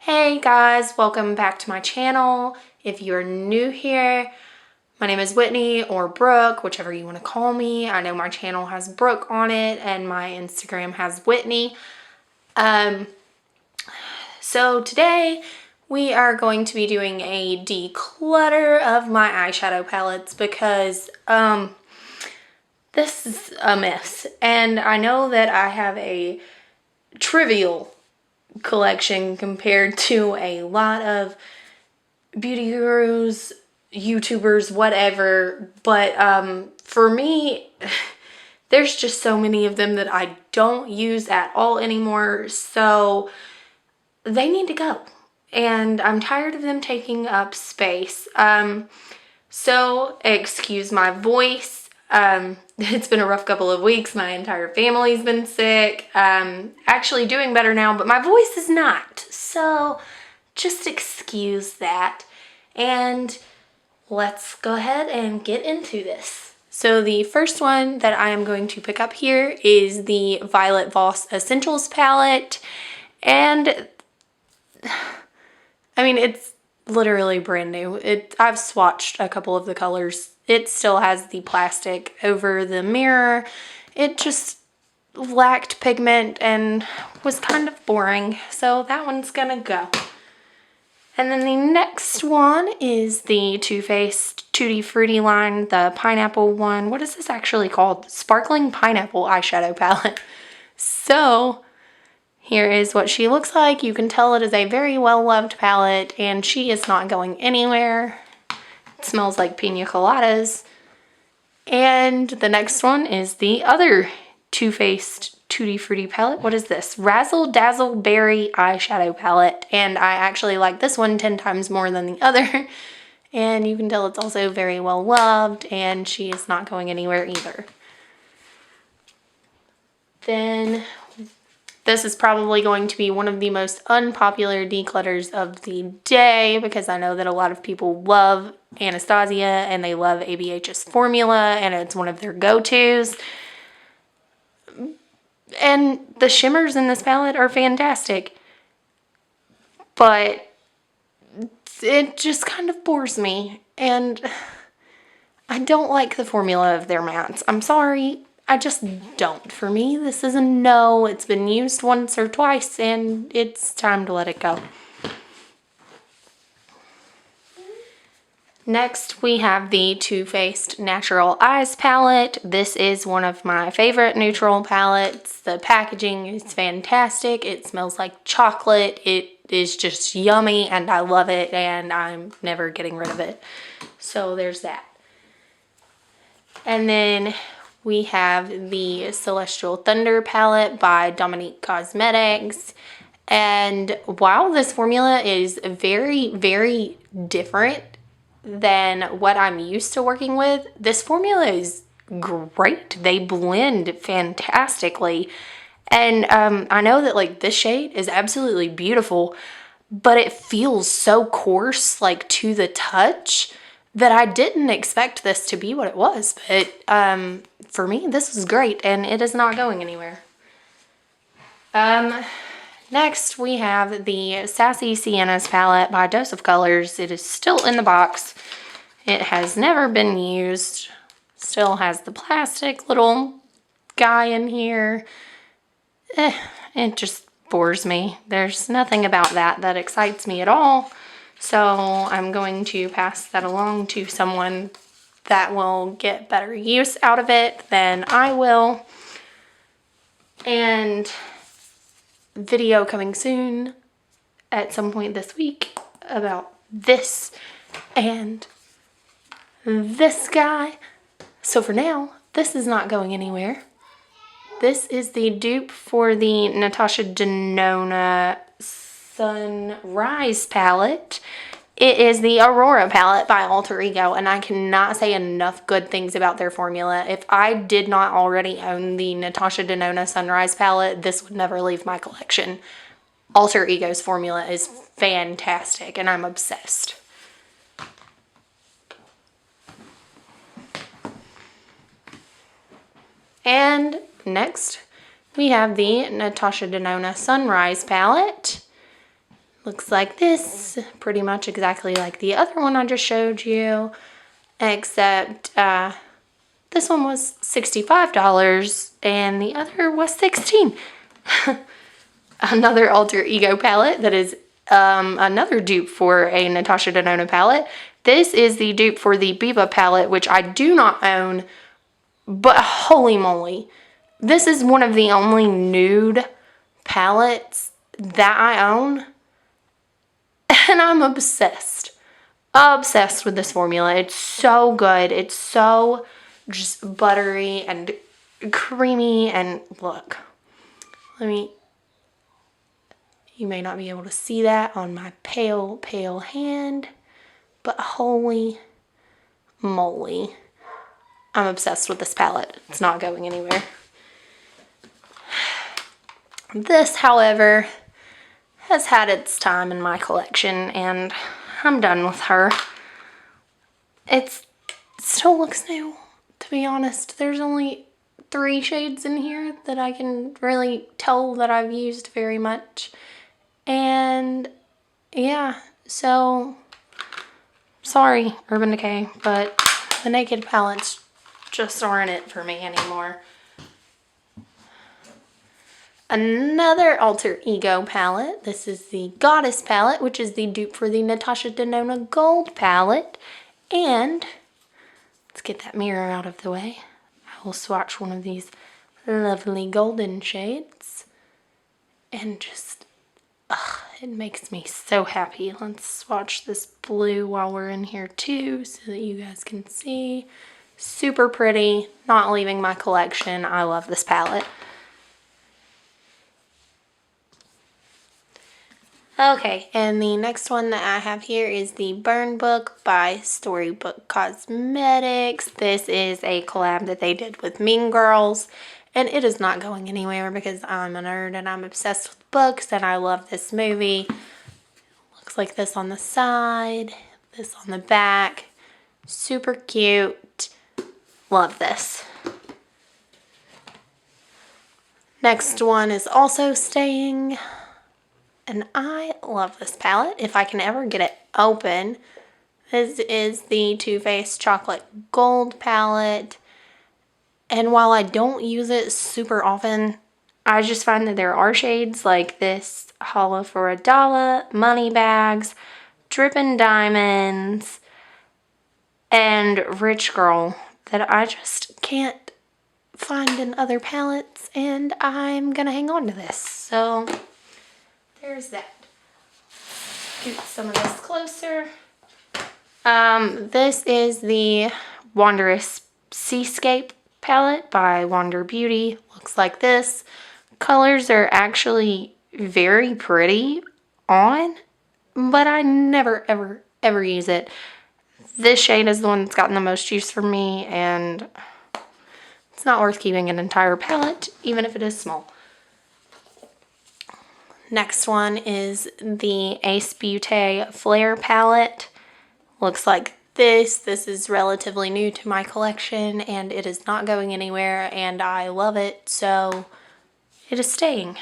Hey guys, welcome back to my channel. If you're new here, my name is Whitney or Brooke, whichever you want to call me. I know my channel has Brooke on it and my Instagram has Whitney. So today we are going to be doing a declutter of my eyeshadow palettes because this is a mess. And I know that I have a trivial collection compared to a lot of beauty gurus, YouTubers, whatever, but for me there's just so many of them that I don't use at all anymore, so they need to go and I'm tired of them taking up space. So excuse my voice. It's been a rough couple of weeks. My entire family's been sick. Actually doing better now, but my voice is not. So just excuse that. And let's go ahead and get into this. So the first one that I am going to pick up here is the Violet Voss Essentials palette. And I mean, it's literally brand new. I've swatched a couple of the colors. It still has the plastic over the mirror. It just lacked pigment and was kind of boring. So that one's gonna go. And then the next one is the Too Faced Tutti Frutti line, the pineapple one. What is this actually called? Sparkling Pineapple Eyeshadow Palette. So here is what she looks like. You can tell it is a very well-loved palette and she is not going anywhere. It smells like pina coladas. And the next one is the other Too Faced Tutti Frutti palette. What is this? Razzle Dazzle Berry Eyeshadow Palette. And I actually like this one 10 times more than the other. And you can tell it's also very well-loved and she is not going anywhere either. Then this is probably going to be one of the most unpopular declutters of the day because I know that a lot of people love Anastasia and they love ABH's formula and it's one of their go-tos. And the shimmers in this palette are fantastic. But it just kind of bores me and I don't like the formula of their mattes. I'm sorry. I just don't. For me, this is a no. It's been used once or twice and it's time to let it go. Next, we have the Too Faced Natural Eyes palette. This is one of my favorite neutral palettes. The packaging is fantastic. It smells like chocolate. It is just yummy and I love it and I'm never getting rid of it. So there's that. And then we have the Celestial Thunder palette by Dominique Cosmetics. And while this formula is very, very different than what I'm used to working with, this formula is great. They blend fantastically. And I know that like this shade is absolutely beautiful, but it feels so coarse, like to the touch, that I didn't expect this to be what it was. But for me, this was great and it is not going anywhere. Next, we have the Sassy Siennas palette by Dose of Colors. It is still in the box. It has never been used. Still has the plastic little guy in here. It just bores me. There's nothing about that excites me at all. So I'm going to pass that along to someone that will get better use out of it than I will. And video coming soon at some point this week about this and this guy. So for now, this is not going anywhere. This is the dupe for the Natasha Denona Sunrise palette. It is the Aurora palette by Alter Ego, and I cannot say enough good things about their formula. If I did not already own the Natasha Denona Sunrise palette, this would never leave my collection. Alter Ego's formula is fantastic, and I'm obsessed. And next, we have the Natasha Denona Sunrise palette. Looks like this, pretty much exactly like the other one I just showed you, except this one was $65 and the other was $16. Another alter ego palette that is another dupe for a Natasha Denona palette. This is the dupe for the Biba palette, which I do not own, but holy moly. This is one of the only nude palettes that I own, and I'm obsessed. Obsessed with this formula. It's so good. It's so just buttery and creamy, and look. You may not be able to see that on my pale, pale hand, but holy moly. I'm obsessed with this palette. It's not going anywhere. This, however, has had its time in my collection, and I'm done with her. It still looks new, to be honest. There's only 3 shades in here that I can really tell that I've used very much. And yeah, so sorry, Urban Decay, but the naked palettes just aren't it for me anymore. Another alter ego palette. This is the Goddess palette, which is the dupe for the Natasha Denona Gold palette. And let's get that mirror out of the way. I will swatch one of these lovely golden shades. And just, it makes me so happy. Let's swatch this blue while we're in here too, so that you guys can see. Super pretty, not leaving my collection. I love this palette. Okay, and the next one that I have here is the Burn Book by Storybook Cosmetics. This is a collab that they did with Mean Girls, and it is not going anywhere because I'm a nerd and I'm obsessed with books and I love this movie. Looks like this on the side, this on the back. Super cute. Love this. Next one is also staying. And I love this palette. If I can ever get it open. This is the Too Faced Chocolate Gold palette. And while I don't use it super often, I just find that there are shades like this Holla for a Dollar, Money Bags, Drippin' Diamonds, and Rich Girl that I just can't find in other palettes, and I'm gonna hang on to this. So there's that. Get some of this closer. This is the Wondrous Seascape palette by Wander Beauty. Looks like this. Colors are actually very pretty on, but I never, ever, ever use it. This shade is the one that's gotten the most use for me, and it's not worth keeping an entire palette, even if it is small. Next one is the Ace Beauté Flare palette. Looks like this. This is relatively new to my collection, and it is not going anywhere, and I love it, so it is staying.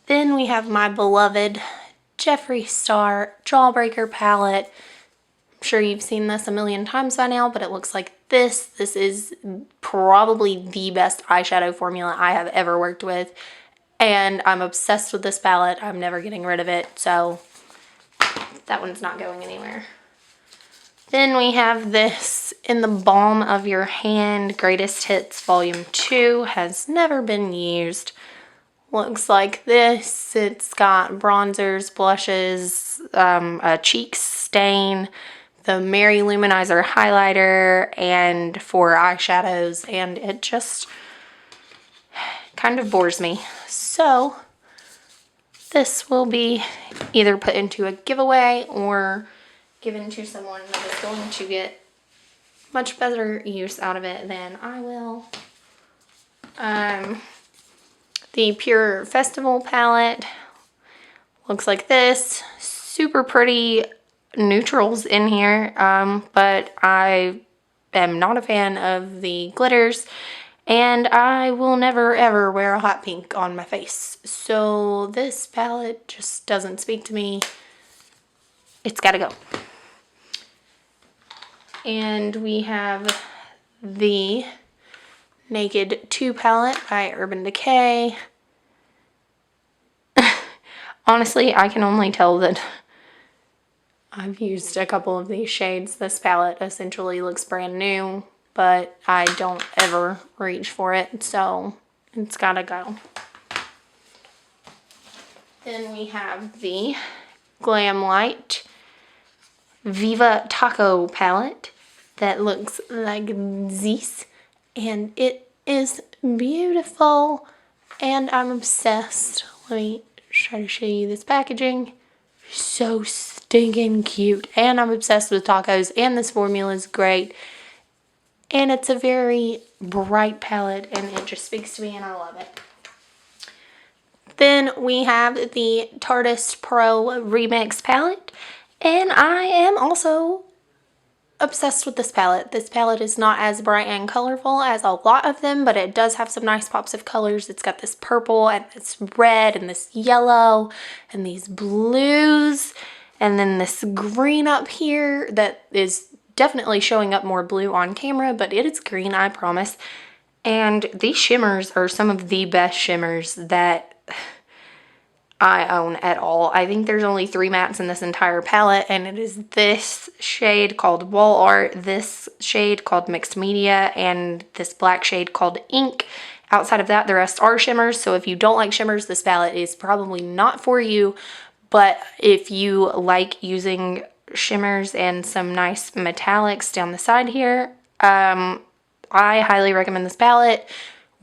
Then we have my beloved Jeffree Star Jawbreaker palette. I'm sure you've seen this a million times by now, but it looks like this. This is probably the best eyeshadow formula I have ever worked with, and I'm obsessed with this palette. I'm never getting rid of it, so that one's not going anywhere. Then we have this In the Balm of Your Hand Greatest Hits Volume 2. Has never been used. Looks like this. It's got bronzers, blushes, a cheek stain, the Mary Luminizer highlighter, and 4 eyeshadows, and it just kind of bores me. So this will be either put into a giveaway or given to someone that is going to get much better use out of it than I will. The Pure Festival palette looks like this. Super pretty neutrals in here, but I am not a fan of the glitters, And I will never ever wear a hot pink on my face. So this palette just doesn't speak to me. It's gotta go. And we have the Naked 2 palette by Urban Decay. Honestly, I can only tell that I've used a couple of these shades. This palette essentially looks brand new, but I don't ever reach for it, so it's gotta go. Then we have the Glam Light Viva Taco palette that looks like this, and it is beautiful, and I'm obsessed. Let me try to show you this packaging. So stinking cute, and I'm obsessed with tacos, and this formula is great, and it's a very bright palette, and it just speaks to me, and I love it. Then we have the Tarteist Pro Remix palette, and I am also obsessed with this palette. This palette is not as bright and colorful as a lot of them, but it does have some nice pops of colors. It's got this purple and this red and this yellow and these blues and then this green up here that is definitely showing up more blue on camera, but it is green, I promise. And these shimmers are some of the best shimmers that I own at all. I think there's only 3 mattes in this entire palette, and it is this shade called Wall Art, this shade called Mixed Media, and this black shade called Ink. Outside of that, the rest are shimmers, so if you don't like shimmers, this palette is probably not for you, but if you like using shimmers and some nice metallics down the side here, I highly recommend this palette.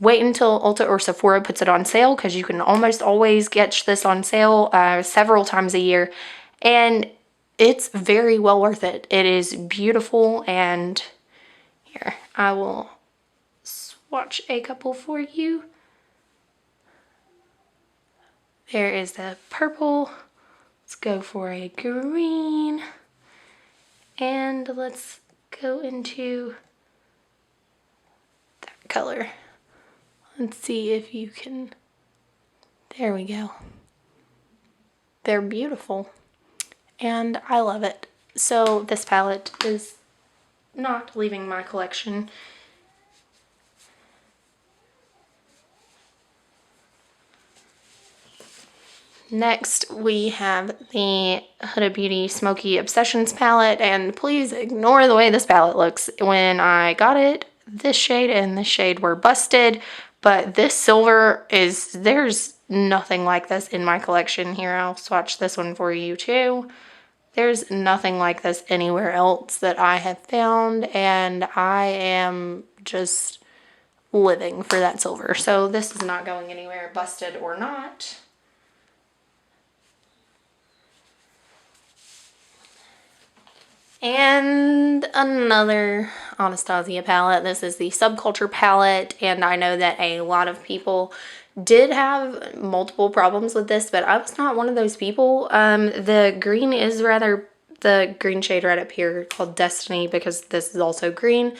Wait until Ulta or Sephora puts it on sale, because you can almost always get this on sale several times a year, and it's very well worth it. It is beautiful, and here, I will swatch a couple for you. There is the purple. Let's go for a green, and let's go into that color. Let's see if you can, there we go. They're beautiful, and I love it. So this palette is not leaving my collection. Next, we have the Huda Beauty Smoky Obsessions palette, and please ignore the way this palette looks. When I got it, this shade and this shade were busted, but this silver is, there's nothing like this in my collection. Here, I'll swatch this one for you too. There's nothing like this anywhere else that I have found, and I am just living for that silver. So this is not going anywhere, busted or not. And another Anastasia palette. This is the Subculture palette, and I know that a lot of people did have multiple problems with this, but I was not one of those people. The green is rather, the green shade right up here called Destiny, because this is also green.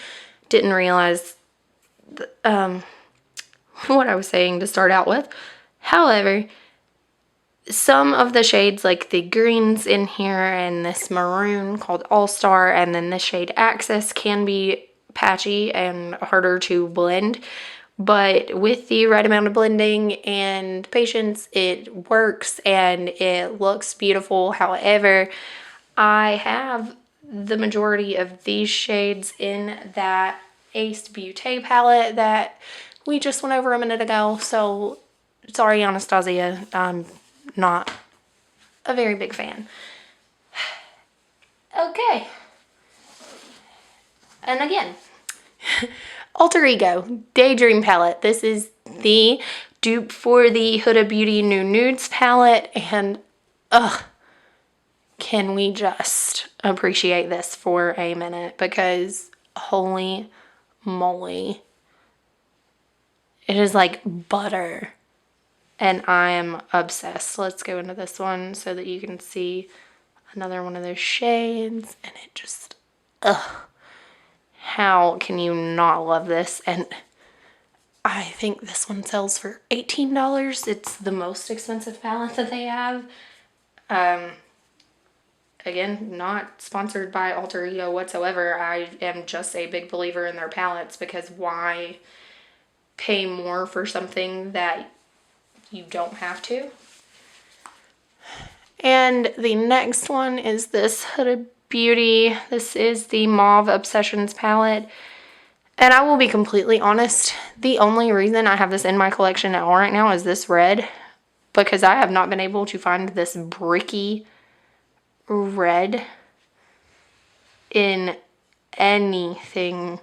Didn't realize what I was saying to start out with. However, some of the shades, like the greens in here and this maroon called All Star, and then this shade Axis, can be patchy and harder to blend. But with the right amount of blending and patience, it works and it looks beautiful. However, I have the majority of these shades in that Ace Beauté palette that we just went over a minute ago. So sorry, Anastasia, I'm not a very big fan. Okay. And again, Alter Ego Daydream palette. This is the dupe for the Huda Beauty New Nudes palette, and can we just appreciate this for a minute, because holy moly, it is like butter. And I am obsessed. Let's go into this one so that you can see another one of those shades. And it just, how can you not love this? And I think this one sells for $18. It's the most expensive palette that they have. Again, not sponsored by Alter Ego whatsoever. I am just a big believer in their palettes, because why pay more for something that you don't have to? And the next one is this Hooded Beauty. This is the Mauve Obsessions palette. And I will be completely honest, the only reason I have this in my collection at all right now is this red, because I have not been able to find this bricky red in anything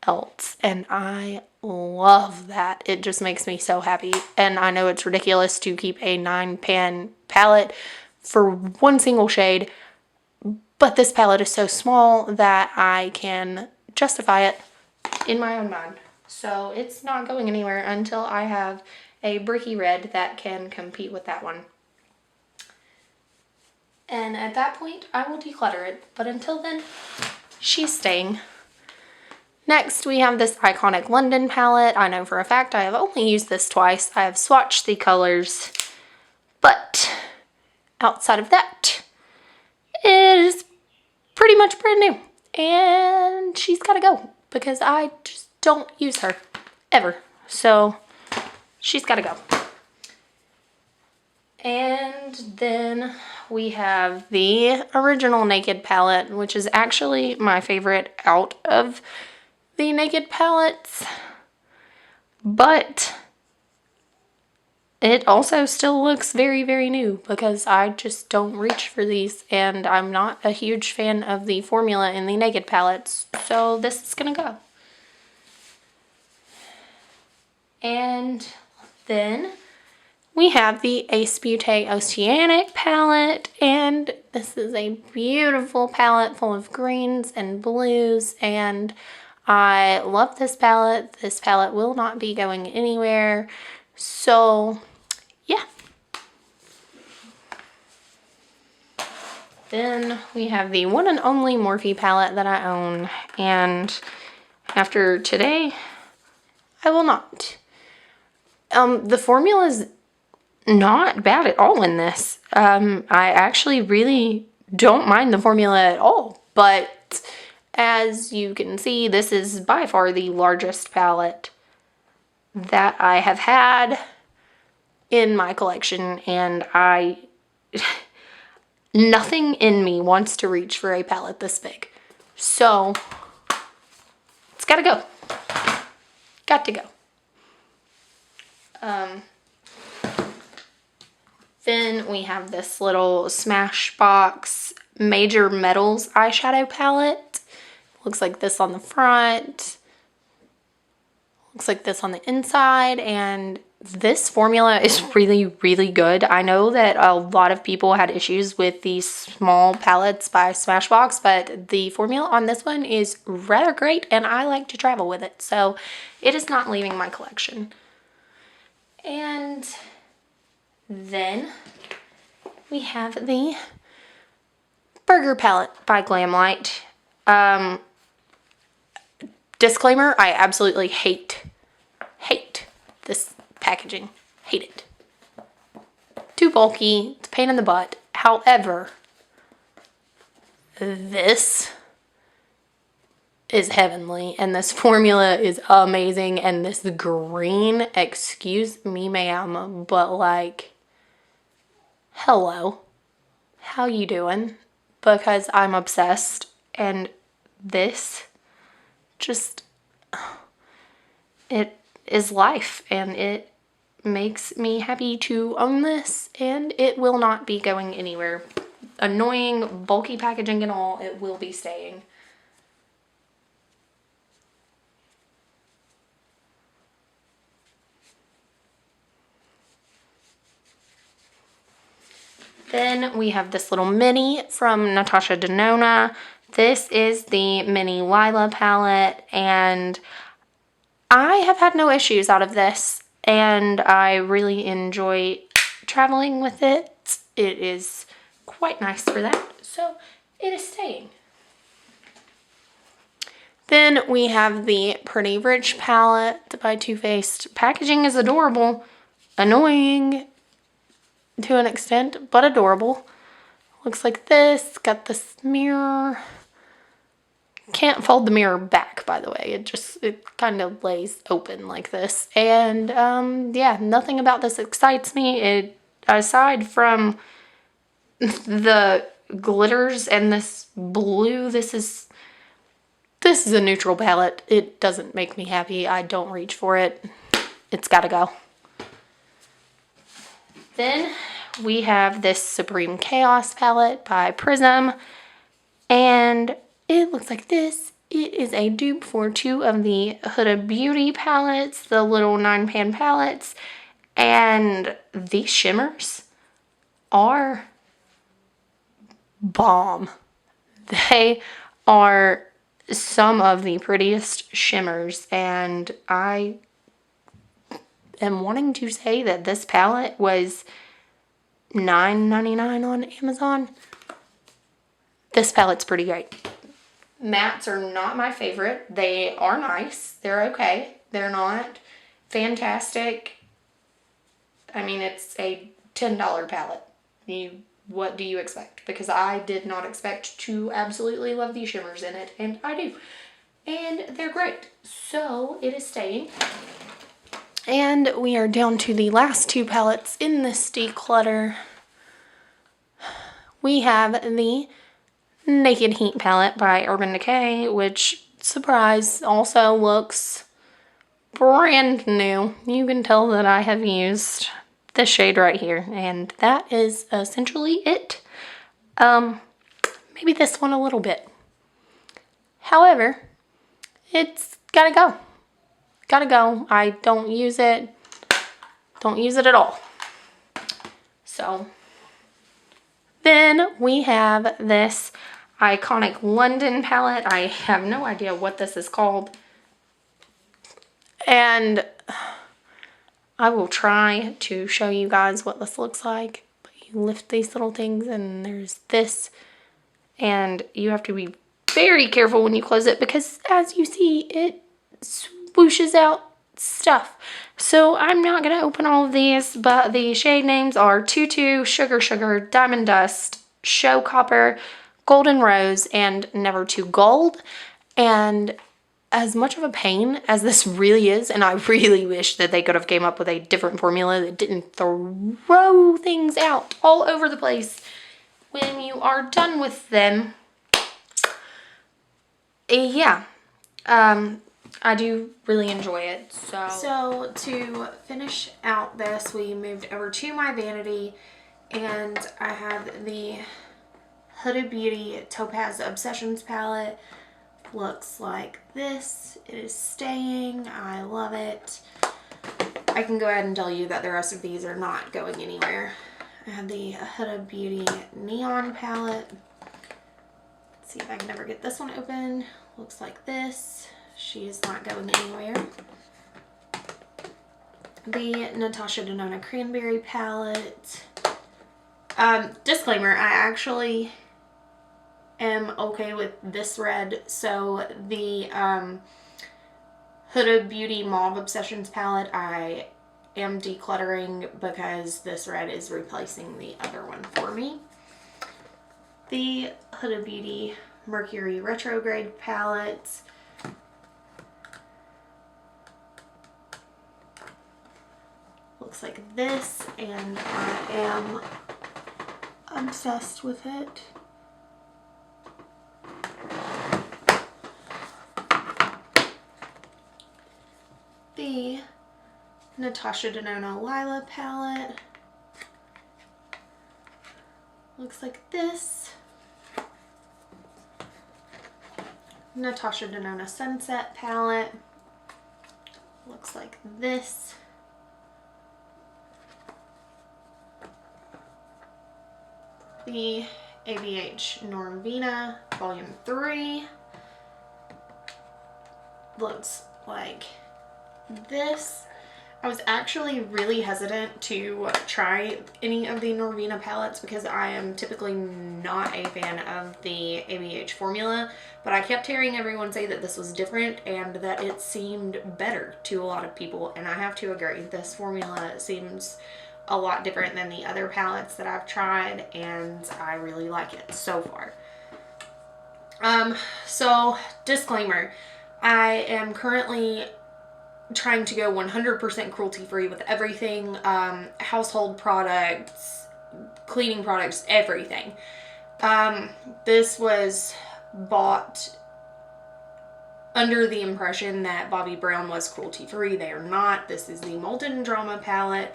else, and I love that. It just makes me so happy. And I know it's ridiculous to keep a 9-pan palette for one single shade, but this palette is so small that I can justify it in my own mind. So it's not going anywhere until I have a bricky red that can compete with that one. And at that point, I will declutter it. But until then, she's staying. Next, we have this Iconic London palette. I know for a fact I have only used this twice. I have swatched the colors, but outside of that, it is pretty much brand new. And she's gotta go, because I just don't use her ever. So she's gotta go. And then we have the original Naked palette, which is actually my favorite out of the Naked palettes. But it also still looks very, very new, because I just don't reach for these, and I'm not a huge fan of the formula in the Naked palettes, so this is gonna go. And then we have the Ace Beauté Oceanic palette, and this is a beautiful palette full of greens and blues, and I love this palette. This palette will not be going anywhere, so yeah. Then we have the one and only Morphe palette that I own, and after today, I will not. The formula is not bad at all in this. I actually really don't mind the formula at all, but as you can see, this is by far the largest palette that I have had in my collection, and nothing in me wants to reach for a palette this big. So it's gotta go. Got to go. Then we have this little Smashbox Major Metals eyeshadow palette. Looks like this on the front. Looks like this on the inside. And this formula is really, really good. I know that a lot of people had issues with these small palettes by Smashbox, but the formula on this one is rather great, and I like to travel with it. So it is not leaving my collection. And then we have the Burger palette by Glamlight. Disclaimer, I absolutely hate this packaging. Hate it. Too bulky. It's a pain in the butt. However, this is heavenly, and this formula is amazing, and this green, excuse me ma'am, but like, hello, how you doing? Because I'm obsessed, and this just, it is life, and it makes me happy to own this, and it will not be going anywhere. Annoying, bulky packaging and all, it will be staying. Then we have this little mini from Natasha Denona. This is the mini Lila palette, and I have had no issues out of this, and I really enjoy traveling with it. It is quite nice for that, so it is staying. Then we have the Pretty Rich palette by Too Faced. Packaging is adorable. Annoying to an extent, but adorable. Looks like this. Got this mirror. Can't fold the mirror back, by the way. It kind of lays open like this. And yeah, nothing about this excites me. Aside from the glitters and this blue, this is a neutral palette. It doesn't make me happy. I don't reach for it. It's gotta go. Then we have this Supreme Chaos palette by Prism, and it looks like this. It is a dupe for 2 of the Huda Beauty palettes, the little 9-pan palettes, and these shimmers are bomb. They are some of the prettiest shimmers, and I am wanting to say that this palette was $9.99 on Amazon. This palette's pretty great. Mattes are not my favorite. They are nice. They're okay. They're not fantastic. I mean, it's a $10 palette. What do you expect? Because I did not expect to absolutely love these shimmers in it, and I do. And they're great. So it is staying. And we are down to the last 2 palettes in this declutter. We have the Naked Heat palette by Urban Decay, which, surprise, also looks brand new. You can tell that I have used this shade right here, and that is essentially it. Maybe this one a little bit. However, it's gotta go. Gotta go. I don't use it. Don't use it at all. So then we have this iconic London palette. I have no idea what this is called. And I will try to show you guys what this looks like. But you lift these little things and there's this. And you have to be very careful when you close it because as you see, it swooshes out stuff. So I'm not going to open all of these, but the shade names are Tutu, Sugar Sugar, Diamond Dust, Show Copper, Golden Rose, and Never Too Gold. And as much of a pain as this really is, and I really wish that they could have came up with a different formula that didn't throw things out all over the place when you are done with them. Yeah, I do really enjoy it. So to finish out this, we moved over to my Vanity, and I have the Huda Beauty Topaz Obsessions palette. Looks like this. It is staying. I love it. I can go ahead and tell you that the rest of these are not going anywhere. I have the Huda Beauty Neon palette. Let's see if I can ever get this one open. Looks like this. She is not going anywhere. The Natasha Denona Cranberry palette. Disclaimer, I actually am okay with this red. So the Huda Beauty Mauve Obsessions palette I am decluttering because this red is replacing the other one for me. The Huda Beauty Mercury Retrograde palette. Looks like this, and I am obsessed with it. The Natasha Denona Lila palette. Looks like this. Natasha Denona Sunset palette. Looks like this. The ABH Normvina Volume 3. Looks like this. I was actually really hesitant to try any of the Norvina palettes because I am typically not a fan of the ABH formula, but I kept hearing everyone say that this was different and that it seemed better to a lot of people, and I have to agree. This formula seems a lot different than the other palettes that I've tried, and I really like it so far. So disclaimer, I am currently trying to go 100% cruelty free with everything, household products, cleaning products, everything. This was bought under the impression that Bobbi Brown was cruelty free. They are not. This is the Molten Drama palette.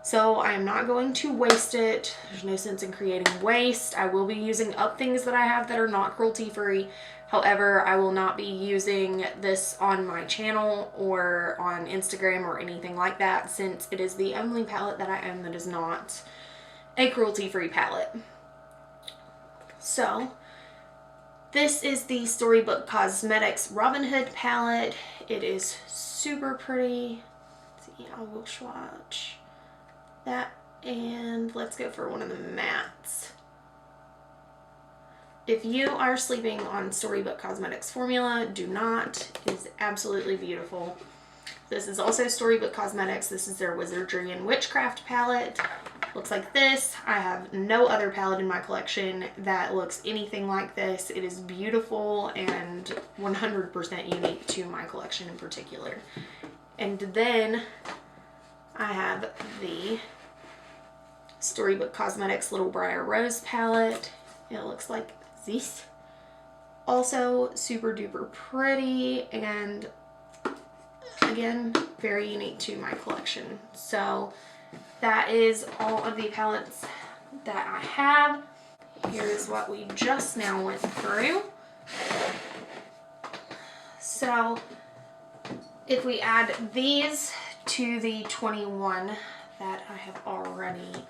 So I am not going to waste it. There's no sense in creating waste. I will be using up things that I have that are not cruelty free. However, I will not be using this on my channel or on Instagram or anything like that, since it is the only palette that I own that is not a cruelty-free palette. So, this is the Storybook Cosmetics Robin Hood palette. It is super pretty. Let's see, I will swatch that, and let's go for one of the mattes. If you are sleeping on Storybook Cosmetics formula, do not. It is absolutely beautiful. This is also Storybook Cosmetics. This is their Wizardry and Witchcraft palette. Looks like this. I have no other palette in my collection that looks anything like this. It is beautiful and 100% unique to my collection in particular. And then I have the Storybook Cosmetics Little Briar Rose palette. It looks like this. Also super duper pretty, and again, very unique to my collection. So that is all of the palettes that I have. Here's what we just now went through. So if we add these to the 21 that I have already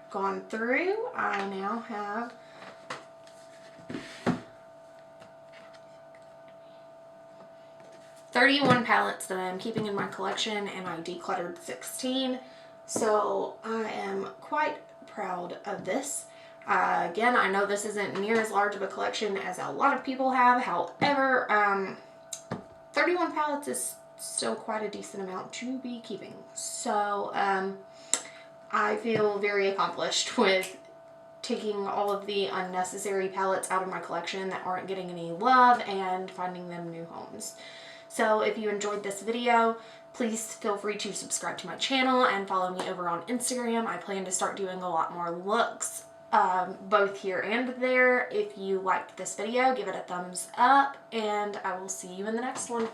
gone through, I now have 31 palettes that I'm keeping in my collection, and I decluttered 16. So I am quite proud of this. Again, I know this isn't near as large of a collection as a lot of people have. However, 31 palettes is still quite a decent amount to be keeping. So I feel very accomplished with taking all of the unnecessary palettes out of my collection that aren't getting any love and finding them new homes. So if you enjoyed this video, please feel free to subscribe to my channel and follow me over on Instagram. I plan to start doing a lot more looks, both here and there. If you liked this video, give it a thumbs up, and I will see you in the next one.